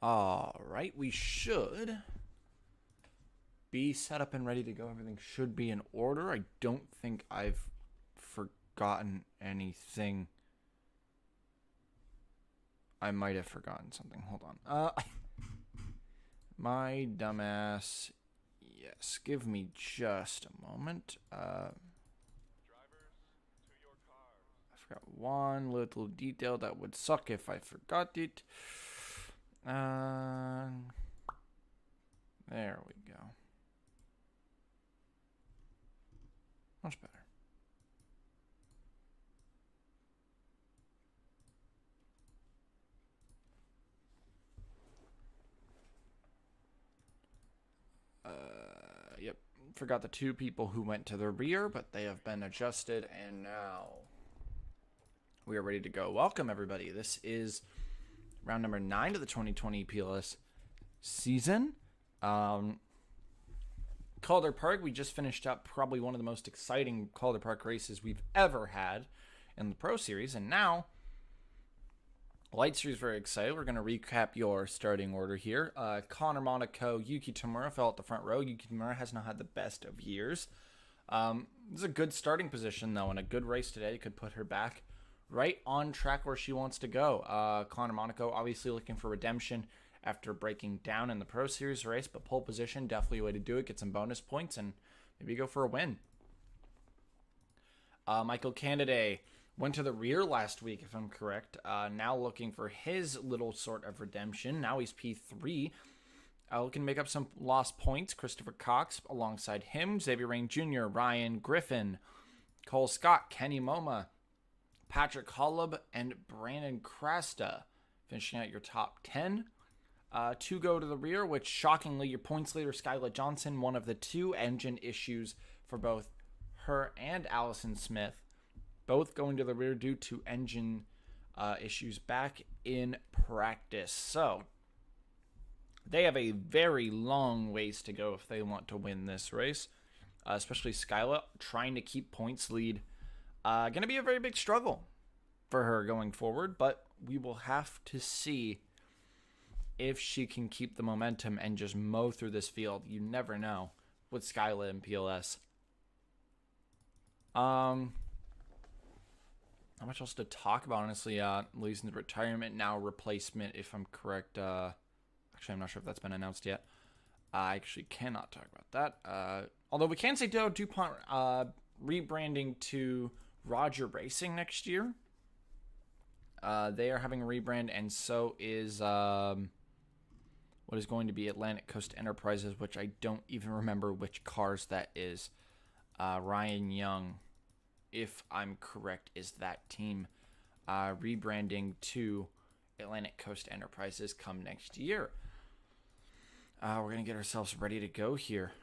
All right, we should be set up and ready to go. Everything should be in order. I don't think I've forgotten anything. I might have forgotten something. Hold on. My dumbass. Yes, give me just a moment. I forgot one little detail that would suck if I forgot it. There we go. Much better. Yep. Forgot the two people who went to the rear, but they have been adjusted, and now we are ready to go. Welcome, everybody. This is round number 9 of the 2020 PLS season. Calder Park, we just finished up probably one of the most exciting Calder Park races we've ever had in the Pro Series, and now Light Series, very excited. We're going to recap your starting order here. Connor Monaco, Yuki Tamura fell at the front row. Yuki Tamura has not had the best of years. This is a good starting position, though, and a good race today could put her back right on track where she wants to go. Connor Monaco obviously looking for redemption after breaking down in the Pro Series race, but pole position, definitely a way to do it. Get some bonus points and maybe go for a win. Michael Candide went to the rear last week, if I'm correct. Now looking for his little sort of redemption. Now he's P3. Looking to make up some lost points. Christopher Cox alongside him. Xavier Rain Jr., Ryan Griffin, Cole Scott, Kenny Moma, Patrick Holub, and Brandon Crasta. Finishing out your top 10. Two go to the rear, which shockingly, your points leader, Skyla Johnson, one of the two engine issues for both her and Allison Smith. Both going to the rear due to engine issues back in practice. So, they have a very long ways to go if they want to win this race. Especially Skyla trying to keep points lead. Going to be a very big struggle for her going forward. But we will have to see if she can keep the momentum and just mow through this field. You never know with Skyla and PLS. Not much else to talk about, honestly. Lee's in the retirement now, replacement, if I'm correct. Actually, I'm not sure if that's been announced yet. I actually cannot talk about that. Although we can say DuPont rebranding to Roger Racing next year. They are having a rebrand, and so is what is going to be Atlantic Coast Enterprises, which I don't even remember which cars that is. Ryan Young, if I'm correct, is that team rebranding to Atlantic Coast Enterprises come next year. We're going to get ourselves ready to go here.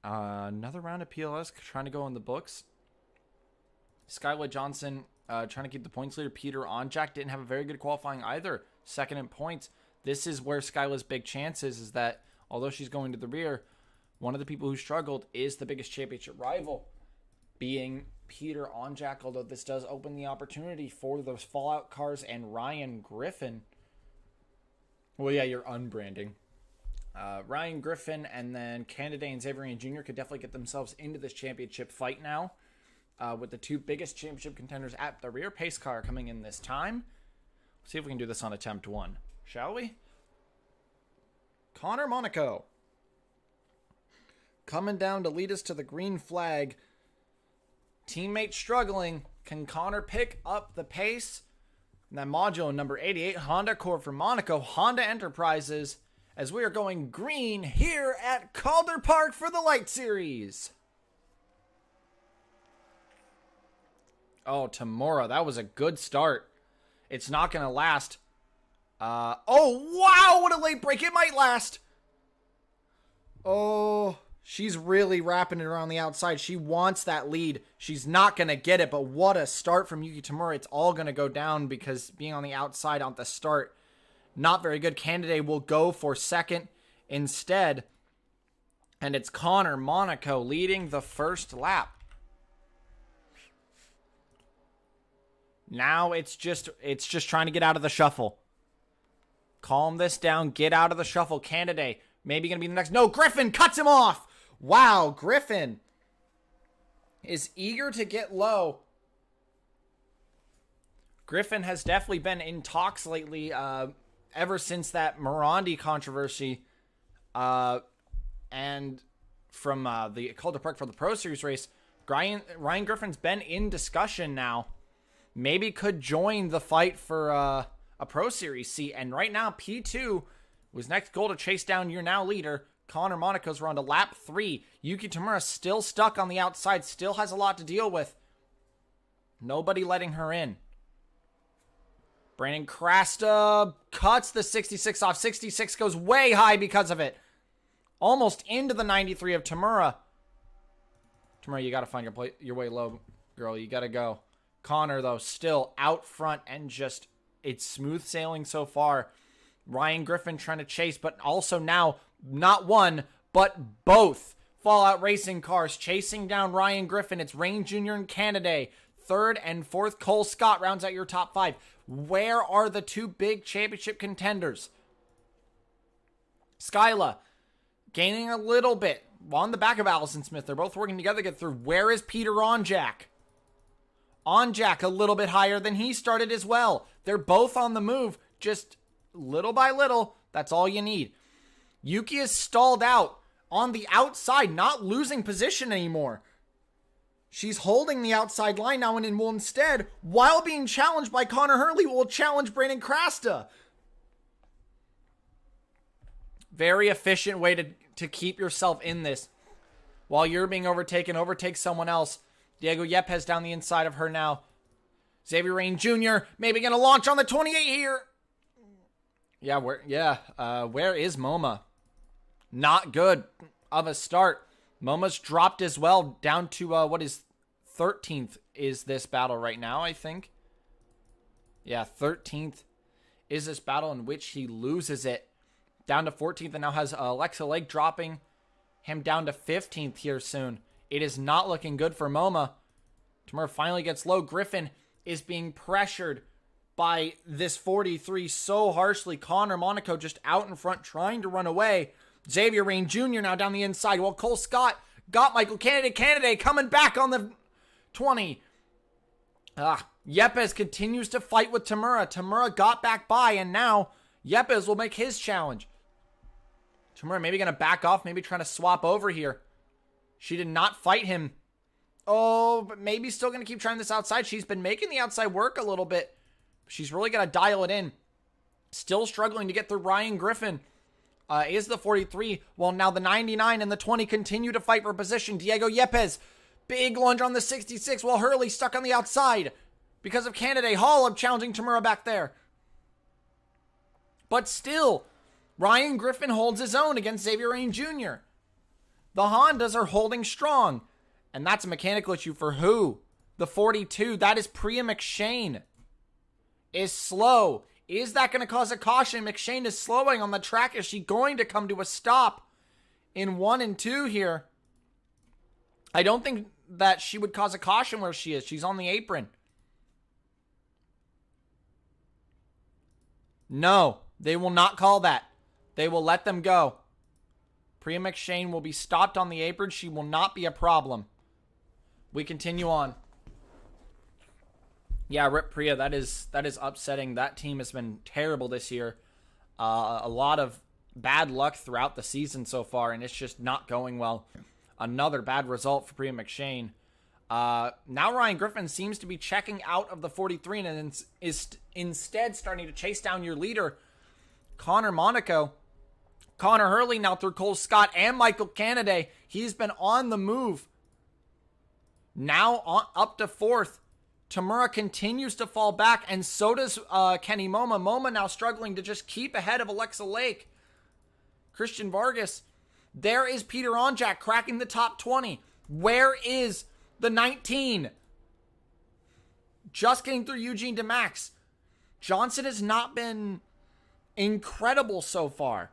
Another round of PLS trying to go in the books. Skyla Johnson trying to keep the points leader. Peter Onjak didn't have a very good qualifying either. Second in points. This is where Skyla's big chance is that although she's going to the rear, one of the people who struggled is the biggest championship rival, being Peter Onjak, although this does open the opportunity for those Fallout cars and Ryan Griffin. Well, yeah, you're unbranding. Ryan Griffin and then Candide and Xavier Rain Jr. could definitely get themselves into this championship fight now. With the two biggest championship contenders at the rear. Pace car coming in this time. Let's see if we can do this on attempt 1. Shall we? Connor Monaco coming down to lead us to the green flag. Teammate struggling. Can Connor pick up the pace? And then module number 88, Honda Accord for Monaco, Honda Enterprises, as we are going green here at Calder Park for the Light Series. Oh, Tamura, that was a good start. It's not going to last. Oh, wow, what a late break. It might last. Oh, she's really wrapping it around the outside. She wants that lead. She's not going to get it, but what a start from Yuki Tamura. It's all going to go down because being on the outside on the start, not very good. Candidate will go for second instead. And it's Connor Monaco leading the first lap. Now it's just trying to get out of the shuffle. Calm this down. Get out of the shuffle. Candidate. Maybe going to be the next. No, Griffin cuts him off. Wow, Griffin is eager to get low. Griffin has definitely been in talks lately, ever since that Morandi controversy, and from the Calder Park for the Pro Series race. Ryan Griffin's been in discussion now. Maybe could join the fight for a Pro Series seat. And right now, P2 was next goal to chase down your now leader. Connor Monaco's run to lap 3. Yuki Tamura still stuck on the outside, still has a lot to deal with. Nobody letting her in. Brandon Krasta cuts the 66 off. 66 goes way high because of it. Almost into the 93 of Tamura. Tamura, you got to find your way low, girl. You got to go. Connor, though, still out front and just, it's smooth sailing so far. Ryan Griffin trying to chase, but also now, not one, but both Fallout Racing cars chasing down Ryan Griffin. It's Rain Jr. and Canaday. Third and fourth, Cole Scott rounds out your top 5. Where are the two big championship contenders? Skyla gaining a little bit on the back of Allison Smith. They're both working together to get through. Where is Peter Onjak? Onjak a little bit higher than he started as well. They're both on the move, just little by little. That's all you need. Yuki is stalled out on the outside, not losing position anymore. She's holding the outside line now and will instead, while being challenged by Connor Hurley, will challenge Brandon Krasta. Very efficient way to keep yourself in this. While you're being overtaken, overtake someone else. Diego Yepes down the inside of her now. Xavier Rain Jr. maybe going to launch on the 28 here. Where is MoMA? Not good of a start. MoMA's dropped as well, down to, what is 13th is this battle right now, I think. Yeah, 13th is this battle in which he loses it. Down to 14th and now has Alexa Lake dropping him down to 15th here soon. It is not looking good for MoMA. Tamura finally gets low. Griffin is being pressured by this 43 so harshly. Connor Monaco just out in front trying to run away. Xavier Rain Jr. now down the inside. While Cole Scott got Michael Canaday coming back on the 20. Yepes continues to fight with Tamura. Tamura got back by, and now Yepes will make his challenge. Tamura maybe going to back off, maybe trying to swap over here. She did not fight him. Oh, but maybe still going to keep trying this outside. She's been making the outside work a little bit. She's really going to dial it in. Still struggling to get through Ryan Griffin. Is the 43. Well, now the 99 and the 20 continue to fight for position. Diego Yepes, big lunge on the 66 while Hurley stuck on the outside because of Canaday. Hall up challenging Tamura back there. But still, Ryan Griffin holds his own against Xavier Rain Jr. The Hondas are holding strong. And that's a mechanical issue for who? The 42. That is Priya McShane. Is slow. Is that going to cause a caution? McShane is slowing on the track. Is she going to come to a stop in 1 and 2 here? I don't think that she would cause a caution where she is. She's on the apron. No, they will not call that. They will let them go. Priya McShane will be stopped on the apron. She will not be a problem. We continue on. Yeah, rip Priya. That is upsetting. That team has been terrible this year. A lot of bad luck throughout the season so far, and it's just not going well. Another bad result for Priya McShane. Now Ryan Griffin seems to be checking out of the 43 and is instead starting to chase down your leader, Connor Monaco. Connor Hurley now through Cole Scott and Michael Canaday. He's been on the move. Now up to 4th. Tamura continues to fall back, and so does Kenny MoMA. MoMA now struggling to just keep ahead of Alexa Lake. Christian Vargas. There is Peter Onjak cracking the top 20. Where is the 19? Just getting through Eugene DeMax. Johnson has not been incredible so far.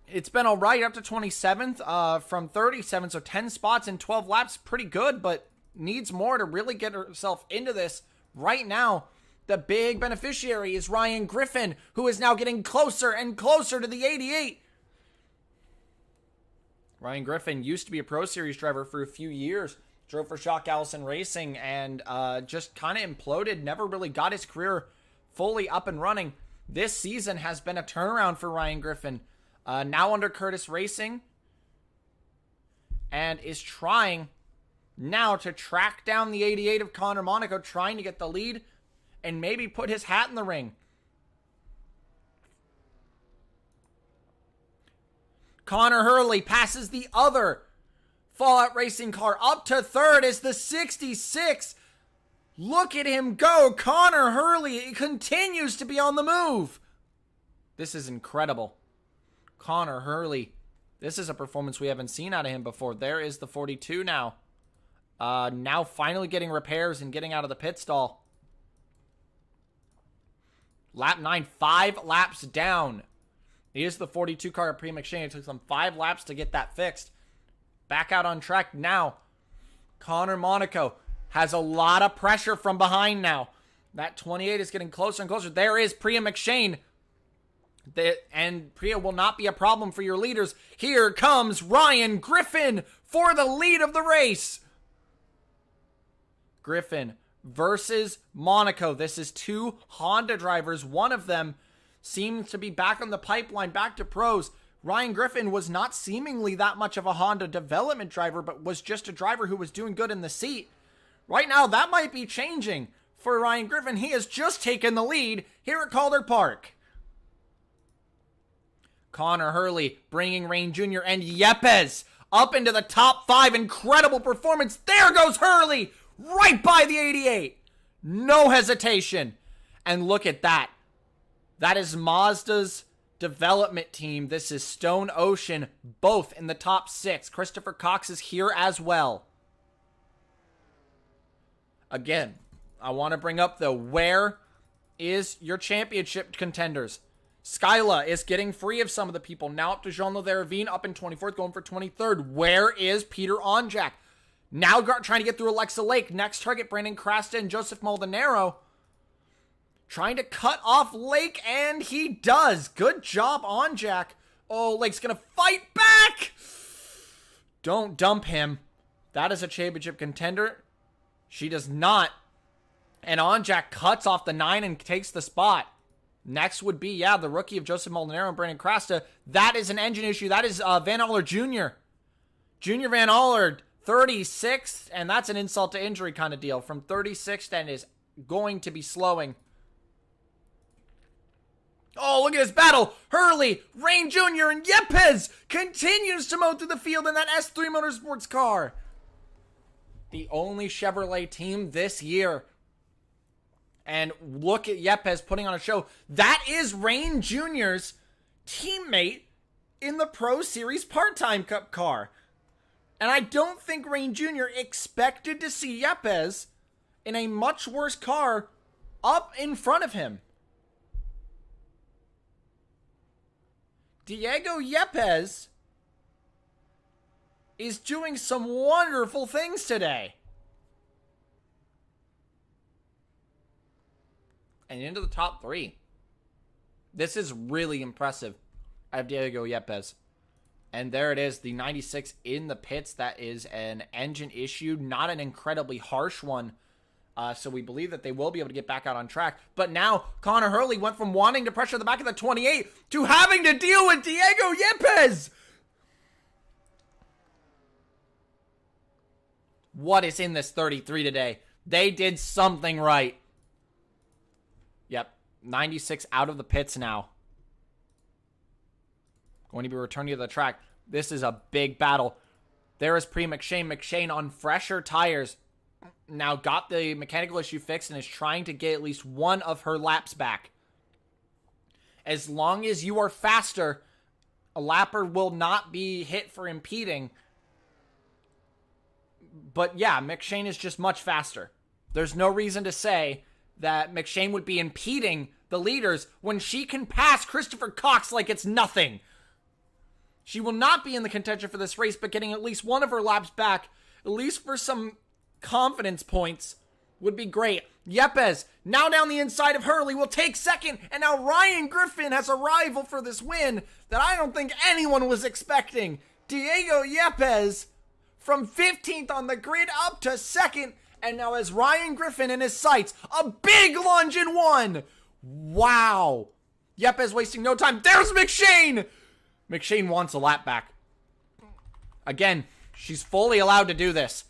It's been all right up to 27th from 37, so 10 spots in 12 laps. Pretty good, but needs more to really get herself into this. Right now, The big beneficiary is Ryan Griffin, who is now getting closer and closer to the 88. Ryan Griffin used to be a Pro Series driver for a few years. Drove for Shock Allison Racing and just kind of imploded. Never really got his career fully up and running. This season has been a turnaround for Ryan Griffin. Now under Curtis Racing. And is trying now to track down the 88 of Connor Monaco, trying to get the lead and maybe put his hat in the ring. Connor Hurley passes the other Fallout Racing car up to third as the 66. Look at him go. Connor Hurley continues to be on the move. This is incredible. Connor Hurley. This is a performance we haven't seen out of him before. There is the 42 now. Now finally getting repairs and getting out of the pit stall. Lap 9, 5 laps down. He is the 42 car at Priya McShane. It took them 5 laps to get that fixed. Back out on track now. Connor Monaco has a lot of pressure from behind now. That 28 is getting closer and closer. There is Priya McShane. And Priya will not be a problem for your leaders. Here comes Ryan Griffin for the lead of the race. Griffin versus Monaco. This is 2 Honda drivers. One of them seems to be back on the pipeline, back to pros. Ryan Griffin was not seemingly that much of a Honda development driver, but was just a driver who was doing good in the seat. Right now, that might be changing for Ryan Griffin. He has just taken the lead here at Calder Park. Connor Hurley bringing Rain Jr. and Yepes up into the top 5. Incredible performance. There goes Hurley right by the 88. No hesitation. And look at that. That is Mazda's development team. This is Stone Ocean, both in the top 6. Christopher Cox is here as well. Again, I want to bring up though, where is your championship contenders? Skyla is getting free of some of the people. Now up to Jean-Louis Ravine, up in 24th, going for 23rd. Where is Peter Onjak? Now trying to get through Alexa Lake. Next target, Brandon Crasta and Joseph Maldonado. Trying to cut off Lake, and he does. Good job, Onjak. Oh, Lake's going to fight back. Don't dump him. That is a championship contender. She does not. And Onjak cuts off the 9 and takes the spot. Next would be, the rookie of Joseph Maldonado and Brandon Crasta. That is an engine issue. That is Van Aller Jr. Junior Van Aller, 36th, and that's an insult to injury kind of deal. From 36th and is going to be slowing. Oh, look at this battle. Hurley, Rain Jr., and Yepes continues to mow through the field in that S3 Motorsports car. The only Chevrolet team this year. And look at Yepes putting on a show. That is Rain Jr.'s teammate in the Pro Series Part-Time Cup car. And I don't think Rain Jr. expected to see Yepes in a much worse car up in front of him. Diego Yepes is doing some wonderful things today. And into the top 3. This is really impressive. I have Diego Yepes. And there it is, the 96 in the pits. That is an engine issue, not an incredibly harsh one. So we believe that they will be able to get back out on track. But now, Connor Hurley went from wanting to pressure the back of the 28 to having to deal with Diego Yepes. What is in this 33 today? They did something right. Yep, 96 out of the pits now. Going to be returning to the track. This is a big battle. There is Priya McShane. McShane on fresher tires. Now got the mechanical issue fixed and is trying to get at least one of her laps back. As long as you are faster, a lapper will not be hit for impeding. But yeah, McShane is just much faster. There's no reason to say that McShane would be impeding the leaders when she can pass Christopher Cox like it's nothing. She will not be in the contention for this race, but getting at least one of her laps back, at least for some confidence points, would be great. Yepes, now down the inside of Hurley, will take second, and now Ryan Griffin has a rival for this win that I don't think anyone was expecting. Diego Yepes from 15th on the grid up to second, and now has Ryan Griffin in his sights. A big lunge in one. Wow. Yepes wasting no time. There's McShane. McShane wants a lap back. Again, she's fully allowed to do this.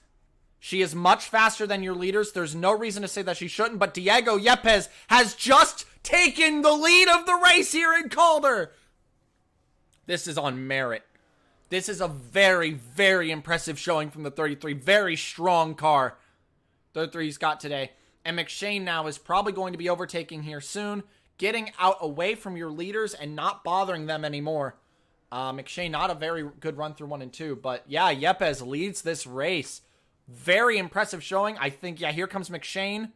She is much faster than your leaders. There's no reason to say that she shouldn't, but Diego Yepes has just taken the lead of the race here in Calder. This is on merit. This is a very, very impressive showing from the 33. Very strong car 33's got today. And McShane now is probably going to be overtaking here soon, getting out away from your leaders and not bothering them anymore. McShane, not a very good run through 1 and 2, but yeah, Yepes leads this race. Very impressive showing. I think, yeah, here comes McShane.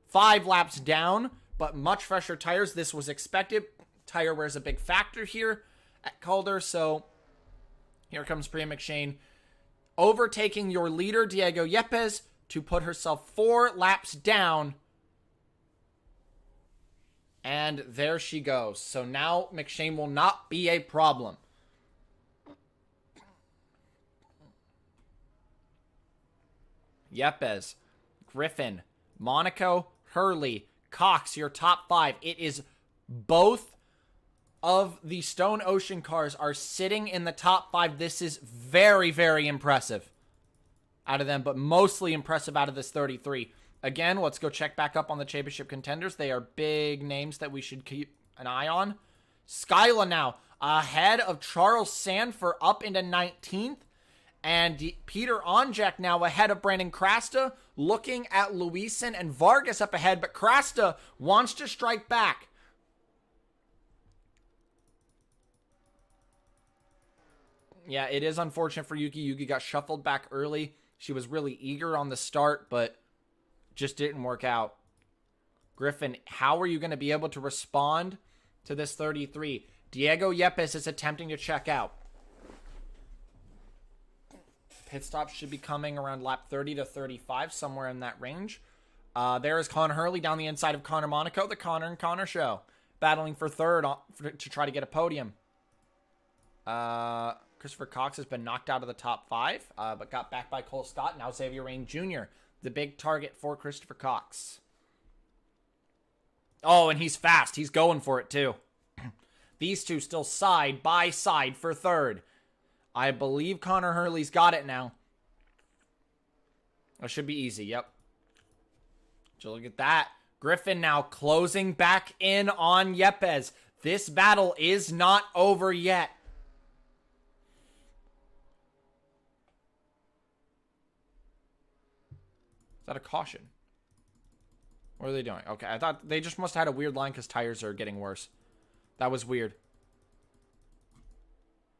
5 laps down, but much fresher tires. This was expected. Tire wear is a big factor here at Calder, so here comes Priya McShane overtaking your leader, Diego Yepes, to put herself 4 laps down. And there she goes. So now McShane will not be a problem. Yepes, Griffin, Monaco, Hurley, Cox, your top 5. It is both of the Stone Ocean cars are sitting in the top 5. This is very, very impressive out of them, but mostly impressive out of this 33. Again, let's go check back up on the championship contenders. They are big names that we should keep an eye on. Skyla now ahead of Charles Sanford up into 19th. And Peter Onjak now ahead of Brandon Krasta, looking at Luisen and Vargas up ahead, but Krasta wants to strike back. Yeah, it is unfortunate for Yuki. Yuki got shuffled back early. She was really eager on the start, but just didn't work out. Griffin, how are you going to be able to respond to this 33? Diego Yepes is attempting to check out. Pit stops should be coming around lap 30 to 35, somewhere in that range. There is Connor Hurley down the inside of Connor Monaco, the Connor and Connor show, battling for third to try to get a podium. Christopher Cox has been knocked out of the top 5, but got back by Cole Scott. Now Xavier Rain Jr., the big target for Christopher Cox. Oh, and he's fast. He's going for it, too. These two still side by side for third. I believe Connor Hurley's got it now. That should be easy, yep. So look at that. Griffin now closing back in on Yepes. This battle is not over yet. Is that a caution? What are they doing? Okay, I thought they just must have had a weird line because tires are getting worse. That was weird.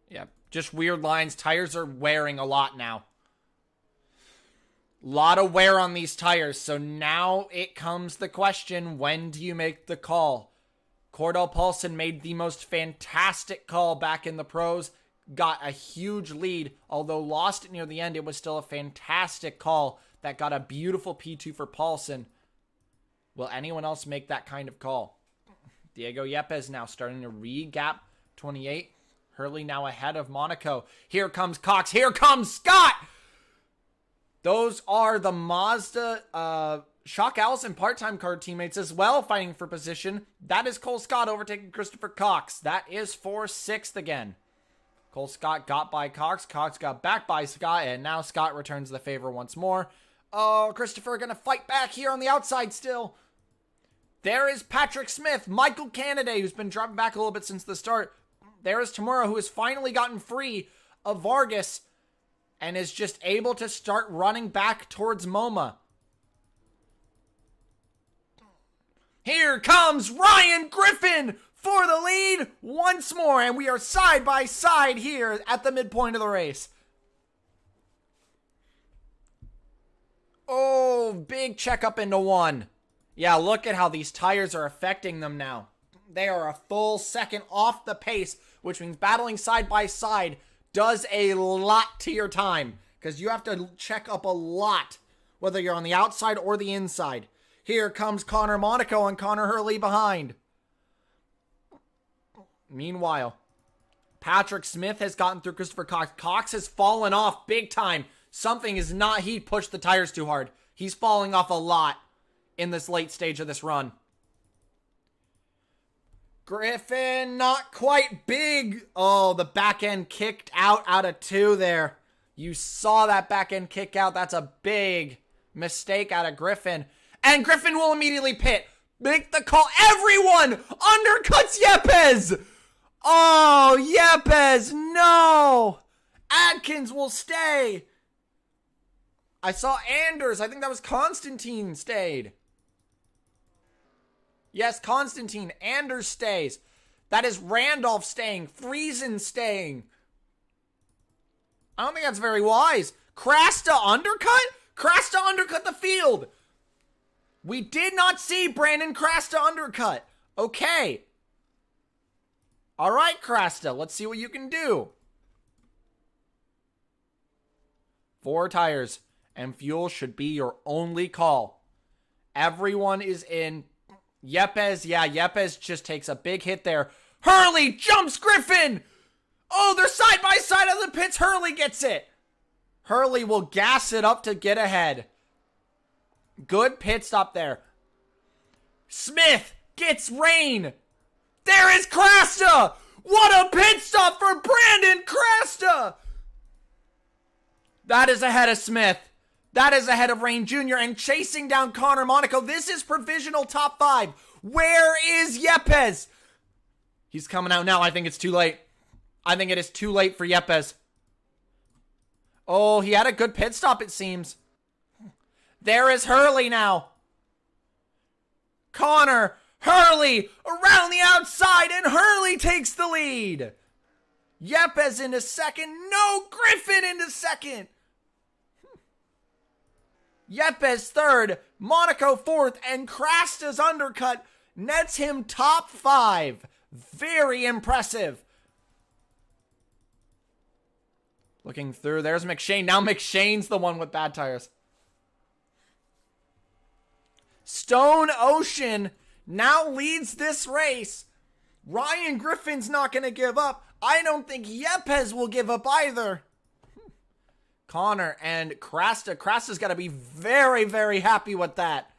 Yeah, just weird lines. Tires are wearing a lot now. Lot of wear on these tires. So now it comes the question, when do you make the call? Cordell Paulson made the most fantastic call back in the pros. Got a huge lead. Although lost it near the end, it was still a fantastic call that got a beautiful P2 for Paulson. Will anyone else make that kind of call? Diego Yepes now starting to re-gap 28. Hurley now ahead of Monaco. Here comes Cox. Here comes Scott. Those are the Mazda Shock Allison part-time car teammates as well fighting for position. That is Cole Scott overtaking Christopher Cox. That is for 6th again. Cole Scott got by Cox. Cox got back by Scott. And now Scott returns the favor once more. Oh, Christopher going to fight back here on the outside still. There is Patrick Smith. Michael Canaday, who's been dropping back a little bit since the start. There is Tamura, who has finally gotten free of Vargas and is just able to start running back towards MoMA. Here comes Ryan Griffin for the lead once more, and we are side by side here at the midpoint of the race. Oh, big checkup into 1. Yeah, look at how these tires are affecting them now. They are a full second off the pace, which means battling side by side does a lot to your time because you have to check up a lot whether you're on the outside or the inside. Here comes Connor Monaco and Connor Hurley behind. Meanwhile, Patrick Smith has gotten through Christopher Cox. Cox has fallen off big time. Something is not, he pushed the tires too hard. He's falling off a lot in this late stage of this run. Griffin, not quite big. Oh, the back end kicked out of 2 there. You saw that back end kick out. That's a big mistake out of Griffin. And Griffin will immediately pit. Make the call. Everyone undercuts Yepes. Oh, Yepes, no. Adkins will stay. I saw Anders. I think that was Constantine stayed. Yes, Constantine. Anders stays. That is Randolph staying. Friesen staying. I don't think that's very wise. Krasta undercut? Krasta undercut the field. We did not see Brandon Krasta undercut. Okay. All right, Krasta. Let's see what you can do. 4 tires. And fuel should be your only call. Everyone is in. Yepes, yeah, Yepes just takes a big hit there. Hurley jumps Griffin! Oh, they're side by side of the pits. Hurley gets it. Hurley will gas it up to get ahead. Good pit stop there. Smith gets rain. There is Krasta! What a pit stop for Brandon Krasta! That is ahead of Smith. That is ahead of Rain Jr. and chasing down Connor Monaco. This is provisional top 5. Where is Yepes? He's coming out now. I think it's too late. I think it is too late for Yepes. Oh, he had a good pit stop, it seems. There is Hurley now. Connor, Hurley, around the outside, and Hurley takes the lead. Yepes into second. No, Griffin into second. Yepes third, Monaco fourth, and Krasta's undercut nets him top 5. Very impressive. Looking through, there's McShane. Now McShane's the one with bad tires. Stone Ocean now leads this race. Ryan Griffin's not going to give up. I don't think Yepes will give up either. Connor and Krasta. Krasta's got to be very, very happy with that.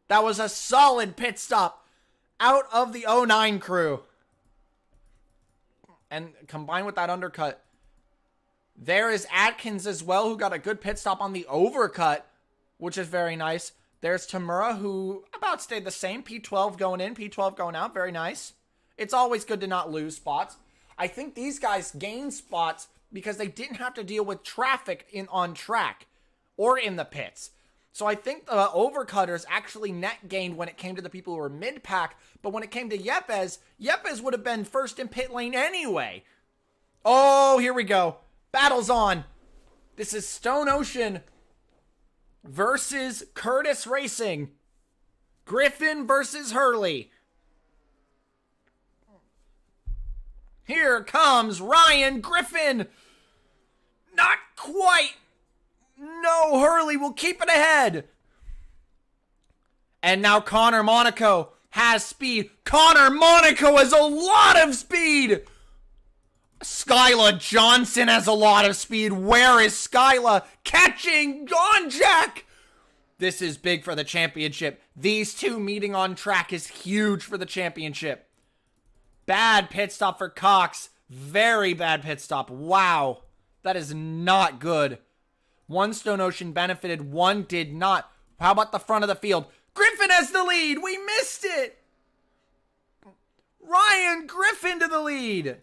That was a solid pit stop out of the 09 crew. And combined with that undercut, there is Atkins as well, who got a good pit stop on the overcut, which is very nice. There's Tamura, who about stayed the same. P12 going in, P12 going out. Very nice. It's always good to not lose spots. I think these guys gained spots because they didn't have to deal with traffic on track or in the pits. So I think the overcutters actually net gained when it came to the people who were mid-pack, but when it came to Yepes, Yepes would have been first in pit lane anyway. Oh, here we go. Battle's on. This is Stone Ocean versus Curtis Racing. Griffin versus Hurley. Here comes Ryan Griffin. Not quite. No, Hurley will keep it ahead. And now Connor Monaco has speed. Connor Monaco has a lot of speed. Skyla Johnson has a lot of speed. Where is Skyla? Catching on Jack. This is big for the championship. These two meeting on track is huge for the championship. Bad pit stop for Cox. Very bad pit stop. Wow. That is not good. One Stone Ocean benefited, one did not. How about the front of the field? Griffin has the lead. We missed it. Ryan Griffin to the lead.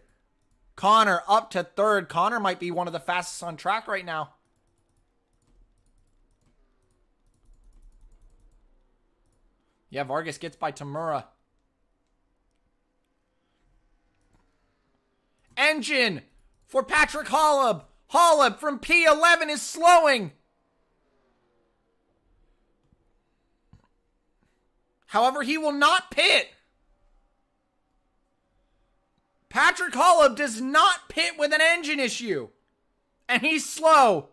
Connor up to third. Connor might be one of the fastest on track right now. Yeah, Vargas gets by Tamura. Engine for Patrick Holub. Holub from P11 is slowing. However, he will not pit. Patrick Holub does not pit with an engine issue. And he's slow.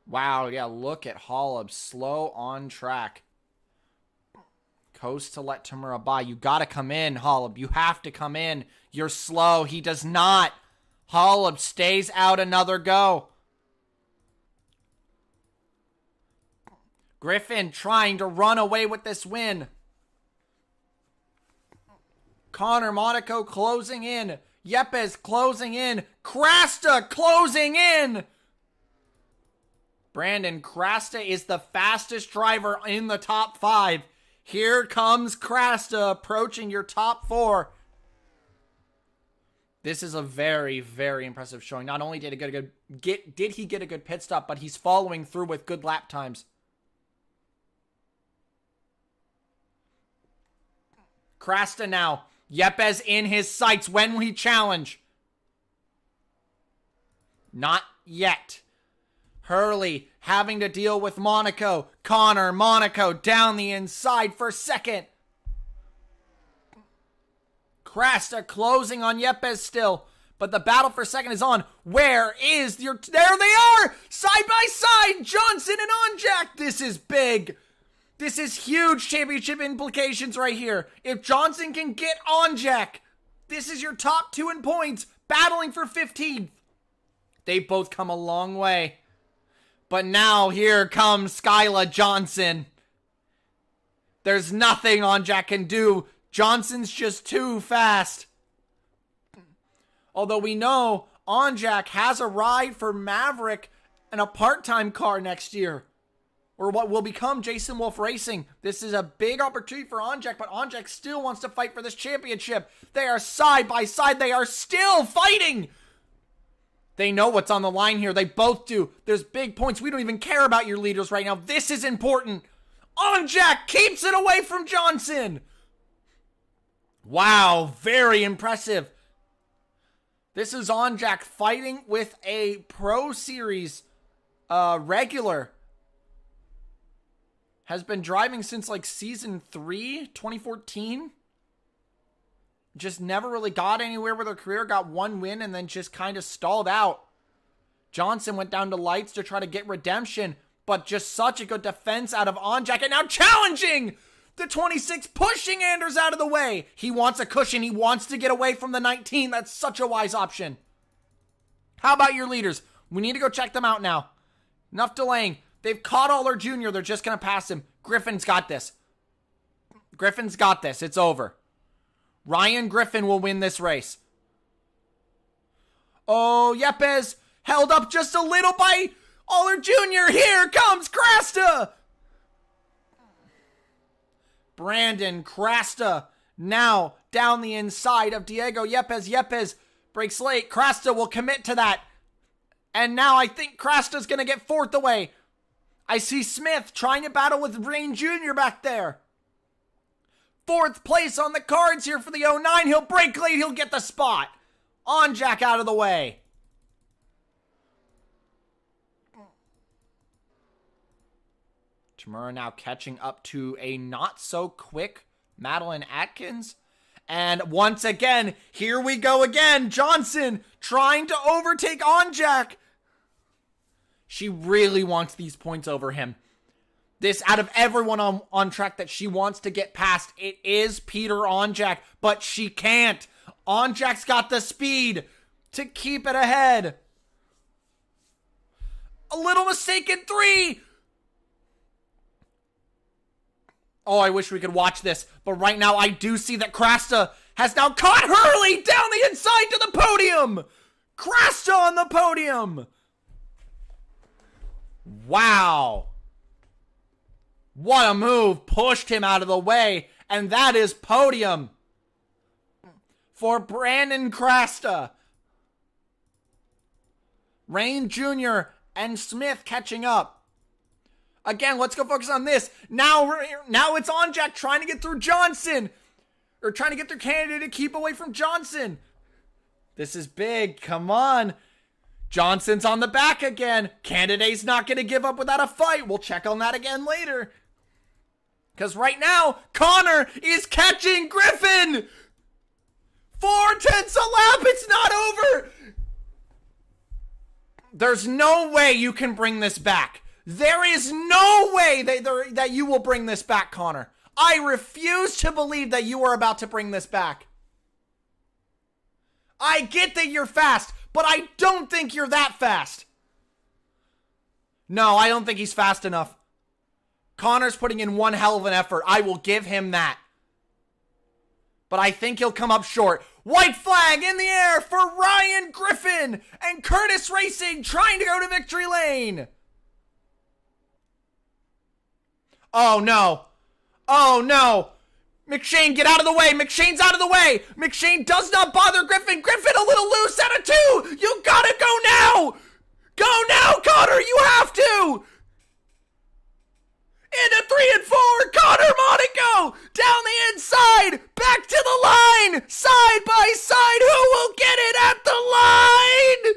Wow, yeah, look at Holub. Slow on track. Coast to let Tamura by. You gotta come in, Holub. You have to come in. You're slow. He does not. Holub stays out another go. Griffin trying to run away with this win. Connor Monaco closing in. Yepes closing in. Krasta closing in. Brandon Krasta is the fastest driver in the top 5. Here comes Krasta approaching your top 4. This is a very, very impressive showing. Not only did he get a good pit stop, but he's following through with good lap times. Krasta now. Yepes in his sights. When will he challenge? Not yet. Hurley having to deal with Monaco. Connor Monaco down the inside for second. Krasta closing on Yepes still. But the battle for second is on. Where is your... There they are! Side by side! Johnson and Onjak! This is big. This is huge championship implications right here. If Johnson can get Onjak, this is your top 2 in points, battling for 15th. They've both come a long way. But now here comes Skyla Johnson. There's nothing Onjak can do. Johnson's just too fast. Although we know Onjak has a ride for Maverick and a part-time car next year. Or what will become Jason Wolf Racing. This is a big opportunity for Onjak, but Onjak still wants to fight for this championship. They are side by side. They are still fighting. They know what's on the line here. They both do. There's big points. We don't even care about your leaders right now. This is important. Onjak keeps it away from Johnson. Wow, very impressive. This is Onjak fighting with a Pro Series regular. Has been driving since like season 3, 2014. Just never really got anywhere with her career. Got 1 win and then just kind of stalled out. Johnson went down to lights to try to get redemption. But just such a good defense out of Onjak. And now challenging the 26, pushing Anders out of the way. He wants a cushion. He wants to get away from the 19. That's such a wise option. How about your leaders? We need to go check them out now. Enough delaying. They've caught Aller Jr. They're just going to pass him. Griffin's got this. Griffin's got this. It's over. Ryan Griffin will win this race. Oh, Yepes held up just a little by Aller Jr. Here comes Krasta. Brandon Krasta now down the inside of Diego Yepes. Yepes breaks late. Krasta will commit to that. And now I think Krasta's going to get 4th away. I see Smith trying to battle with Rain Jr. back there. 4th place on the cards here for the 09. He'll break late. He'll get the spot. Onjak out of the way. Tamura now catching up to a not so quick Madeline Atkins. And once again, here we go again. Johnson trying to overtake Onjak. She really wants these points over him. This, out of everyone on track that she wants to get past, it is Peter Onjak, but she can't. Onjak's got the speed to keep it ahead. A little mistake in 3. Oh, I wish we could watch this, but right now I do see that Krasta has now caught Hurley down the inside to the podium. Krasta on the podium. Wow. What a move. Pushed him out of the way. And that is podium for Brandon Krasta. Rain Jr. and Smith catching up. Again, let's go focus on this. Now it's Onjak trying to get through Johnson. Or trying to get through Canada to keep away from Johnson. This is big. Come on. Johnson's on the back again. Canada's not going to give up without a fight. We'll check on that again later. Because right now, Connor is catching Griffin. 4/10 a lap. It's not over. There's no way you can bring this back. There is no way that you will bring this back, Connor. I refuse to believe that you are about to bring this back. I get that you're fast, but I don't think you're that fast. No, I don't think he's fast enough. Connor's putting in one hell of an effort. I will give him that. But I think he'll come up short. White flag in the air for Ryan Griffin and Curtis Racing trying to go to victory lane. Oh no. Oh no. McShane, get out of the way. McShane's out of the way. McShane does not bother Griffin. Griffin a little loose at a 2. You gotta go now. Go now, Connor. You have to. Into 3 and 4. Connor Monaco down the inside. Back to the line. Side by side. Who will get it at the line?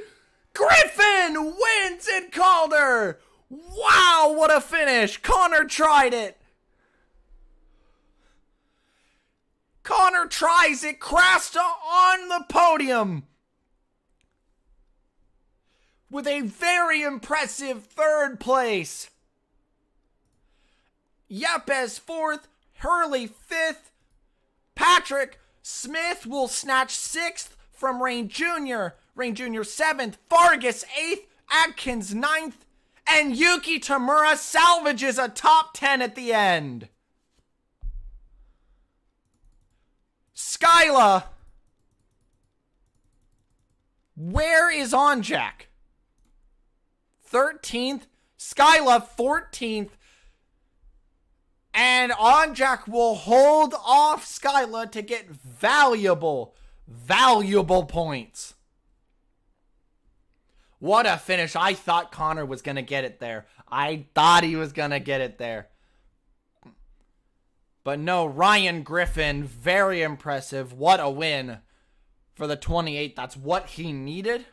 Griffin wins in Calder. Wow, what a finish. Connor tried it. Connor tries it. Crasta on the podium with a very impressive 3rd place. Yepes 4th, Hurley 5th. Patrick Smith will snatch 6th from Rain Jr. Rain Jr. 7th, Vargas 8th, Adkins 9th, and Yuki Tamura salvages a top 10 at the end. Skyla, where is Onjack? 13th, Skyla 14th, and Onjack will hold off Skyla to get valuable points. What a finish. I thought Connor was going to get it there. I thought he was going to get it there. But no, Ryan Griffin, very impressive. What a win for the 28th. That's what he needed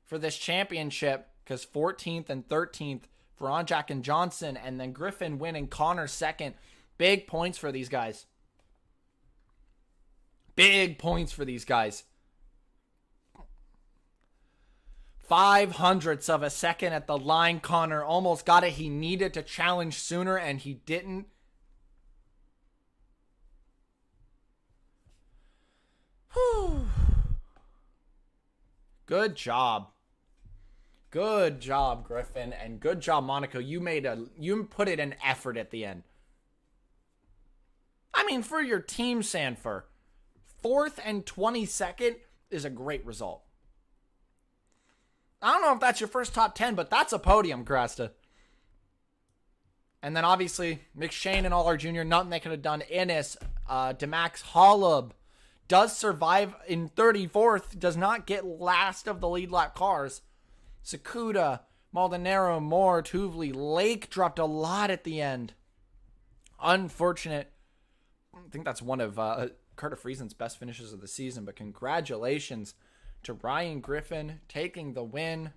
for this championship, because 14th and 13th for Onjack and Johnson, and then Griffin winning, Connor 2nd. Big points for these guys. Big points for these guys. 0.05 of a second at the line. Connor almost got it. He needed to challenge sooner, and he didn't. Whew. Good job. Good job, Griffin, and good job, Monaco. You put it an effort at the end. I mean, for your team, Sanford, 4th and 22nd is a great result. I don't know if that's your first top 10, but that's a podium, Crasta. And then obviously, McShane and Allard Jr., nothing they could have done. Innes, Demax Hollub does survive in 34th, does not get last of the lead lap cars. Sakuda, Maldonado, Moore, Tuvley, Lake dropped a lot at the end. Unfortunate. I think that's one of Carter Friesen's best finishes of the season, but congratulations to Ryan Griffin taking the win.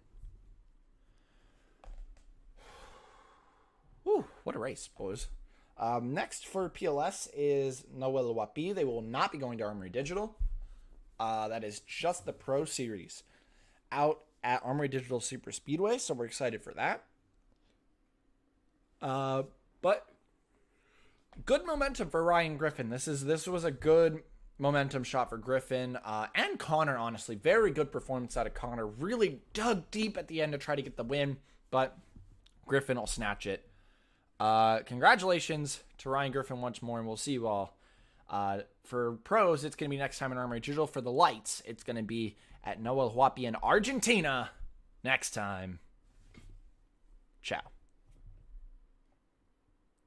Whew, what a race, boys. Next for PLS is Noel Wapi. They will not be going to Armory Digital. That is just the Pro Series out at Armory Digital Super Speedway, so we're excited for that. But good momentum for Ryan Griffin. This was a good momentum shot for Griffin and Connor, honestly. Very good performance out of Connor. Really dug deep at the end to try to get the win, but Griffin will snatch it. Congratulations to Ryan Griffin once more, and we'll see you all. For pros, it's going to be next time in Armory Digital. For the lights, it's going to be at Noel Huapi in Argentina next time. Ciao.